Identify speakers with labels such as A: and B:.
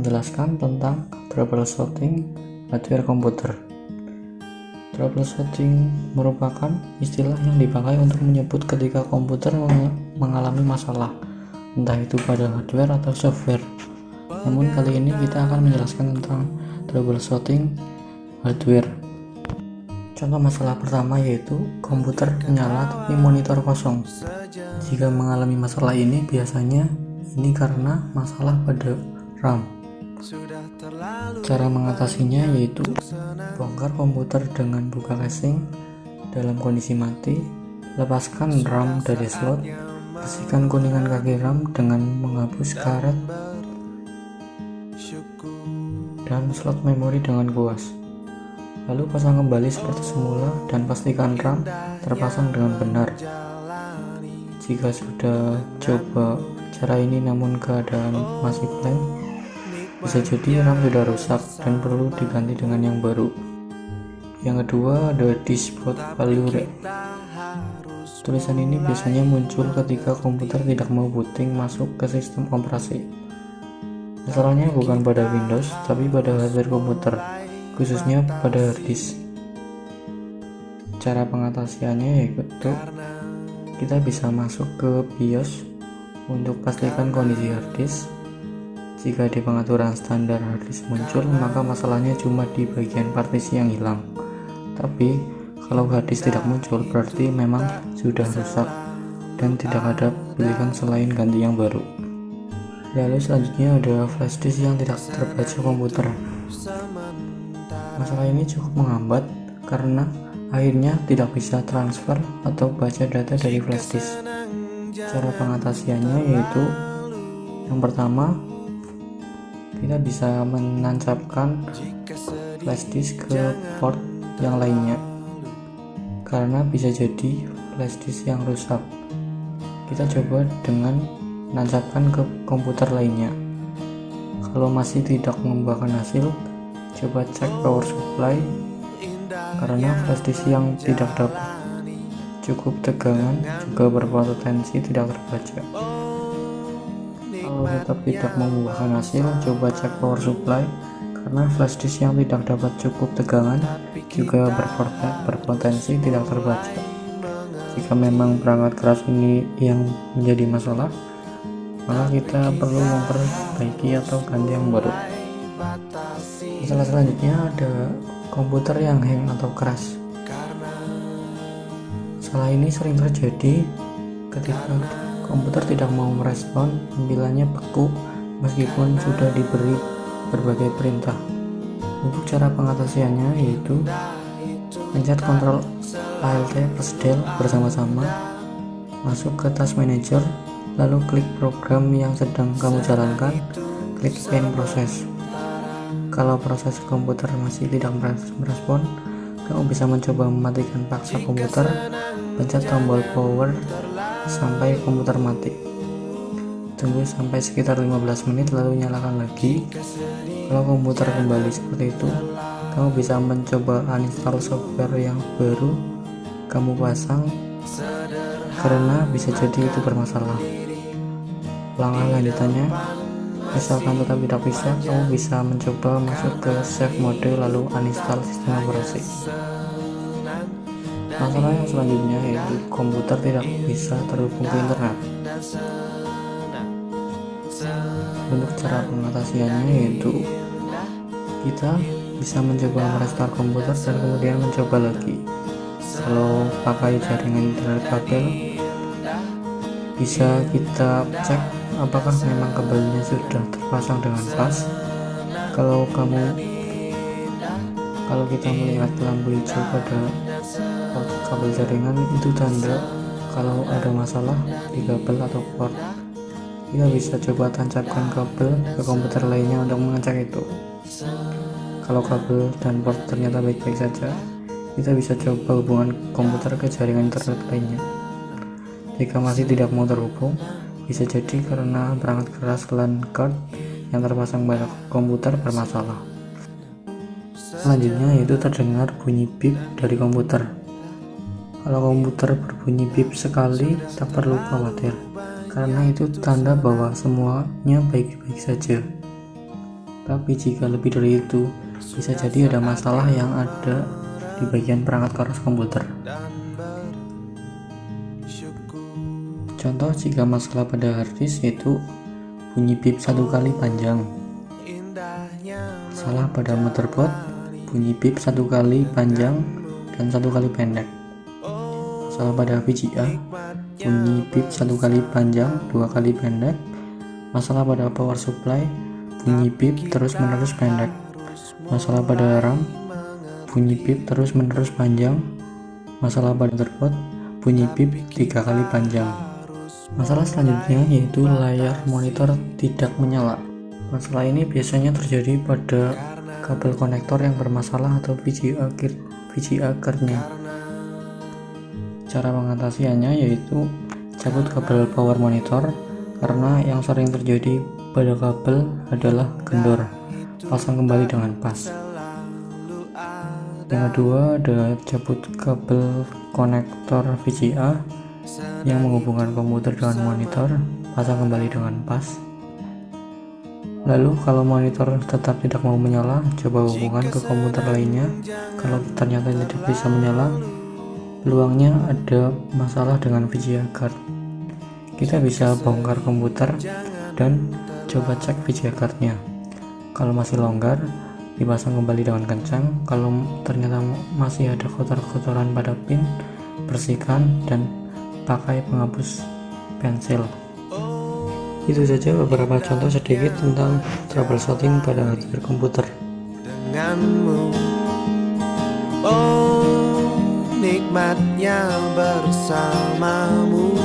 A: menjelaskan tentang troubleshooting hardware komputer. Troubleshooting merupakan istilah yang dipakai untuk menyebut ketika komputer mengalami masalah, entah itu pada hardware atau software. Namun kali ini kita akan menjelaskan tentang troubleshooting hardware. Contoh masalah pertama yaitu komputer menyala tapi monitor kosong. Jika mengalami masalah ini biasanya ini karena masalah pada RAM. Cara mengatasinya yaitu bongkar komputer dengan buka casing dalam kondisi mati, lepaskan RAM dari slot, bersihkan kuningan kaki RAM dengan menghapus karet dan slot memori dengan kuas. Lalu pasang kembali seperti semula dan pastikan RAM terpasang dengan benar. Jika sudah coba cara ini namun keadaan masih blank, bisa jadi RAM sudah rusak dan perlu diganti dengan yang baru. Yang kedua ada diskboard failure. Tulisan ini biasanya muncul ketika komputer tidak mau booting masuk ke sistem operasi. Masalahnya bukan pada Windows tapi pada hardware komputer, khususnya pada hard disk. Cara pengatasiannya yaitu kita bisa masuk ke BIOS untuk pastikan kondisi hard disk. Jika di pengaturan standar hard disk muncul, maka masalahnya cuma di bagian partisi yang hilang. Tapi kalau hard disk tidak muncul, berarti memang sudah rusak dan tidak ada pilihan selain ganti yang baru. Lalu selanjutnya ada flash disk yang tidak terbaca komputer. Masalah ini cukup menghambat karena akhirnya tidak bisa transfer atau baca data dari flash disk. Cara pengatasiannya yaitu yang pertama, kita bisa menancapkan flash disk ke port yang lainnya karena bisa jadi flash disk yang rusak. Kita coba dengan menancapkan ke komputer lainnya. Kalau masih tidak membuahkan hasil, coba cek power supply karena flash disk yang tidak dapat cukup tegangan juga berpotensi tidak terbaca. Kalau tetap tidak membuahkan hasil, coba cek power supply karena flash disk yang tidak dapat cukup tegangan juga berpotensi tidak terbaca. Jika memang perangkat keras ini yang menjadi masalah, maka kita perlu memperbaiki atau ganti yang baru. Masalah selanjutnya ada komputer yang hang atau crash. Masalah ini sering terjadi ketika komputer tidak mau merespon, tampilannya beku meskipun sudah diberi berbagai perintah. Untuk cara pengatasiannya yaitu pencet Ctrl Alt plus Del bersama-sama, masuk ke Task Manager, lalu klik program yang sedang kamu jalankan, klik End Process. Kalau proses komputer masih tidak merespon, kamu bisa mencoba mematikan paksa komputer, pencet tombol power sampai komputer mati. Tunggu sampai sekitar 15 menit lalu nyalakan lagi. Kalau komputer kembali seperti itu, kamu bisa mencoba uninstall software yang baru kamu pasang karena bisa jadi itu bermasalah. Langkah lanjutannya, misalkan tetap tidak bisa, kamu bisa mencoba masuk ke save mode lalu uninstall sistem operasi. Masalah yang selanjutnya yaitu komputer tidak bisa terhubung ke internet. Untuk cara pengatasiannya yaitu kita bisa mencoba merestart komputer dan kemudian mencoba lagi. Kalau pakai jaringan internet kabel, bisa kita cek apakah memang kabelnya sudah terpasang dengan pas. Kalau kita melihat lampu hijau pada kabel jaringan, itu tanda kalau ada masalah di kabel atau port. Kita bisa coba tancapkan kabel ke komputer lainnya untuk mengecek itu. Kalau kabel dan port ternyata baik-baik saja, kita bisa coba hubungan komputer ke jaringan internet lainnya. Jika masih tidak mau terhubung, bisa jadi karena perangkat keras LAN card yang terpasang pada komputer bermasalah. Selanjutnya yaitu terdengar bunyi bip dari komputer. Kalau komputer berbunyi bip sekali, tak perlu khawatir, karena itu tanda bahwa semuanya baik-baik saja. Tapi jika lebih dari itu, bisa jadi ada masalah yang ada di bagian perangkat keras komputer. Contoh jika masalah pada harddisk yaitu bunyi bip 1 kali panjang. Salah pada motherboard, bunyi bip 1 kali panjang dan 1 kali pendek. Masalah pada VGA, bunyi bip 1 kali panjang 2 kali pendek. Masalah pada power supply, bunyi bip terus menerus pendek. Masalah pada RAM, bunyi bip terus menerus panjang. Masalah pada motherboard, bunyi bip 3 kali panjang. Masalah selanjutnya yaitu layar monitor tidak menyala. Masalah ini biasanya terjadi pada kabel konektor yang bermasalah atau VGA cardnya. Cara mengatasinya yaitu cabut kabel power monitor, karena yang sering terjadi pada kabel adalah kendor. Pasang kembali dengan pas. Yang kedua ada cabut kabel konektor VGA yang menghubungkan komputer dengan monitor, pasang kembali dengan pas. Lalu kalau monitor tetap tidak mau menyala, coba hubungkan ke komputer lainnya. Kalau ternyata tidak bisa menyala, peluangnya ada masalah dengan VGA card. Kita bisa bongkar komputer dan coba cek VGA cardnya. Kalau masih longgar, dipasang kembali dengan kencang. Kalau ternyata masih ada kotor-kotoran pada pin, bersihkan dan pakai penghapus pensil. Itu saja beberapa contoh sedikit tentang troubleshooting pada hardware komputer.
B: Denganmu, oh nikmatnya bersamamu.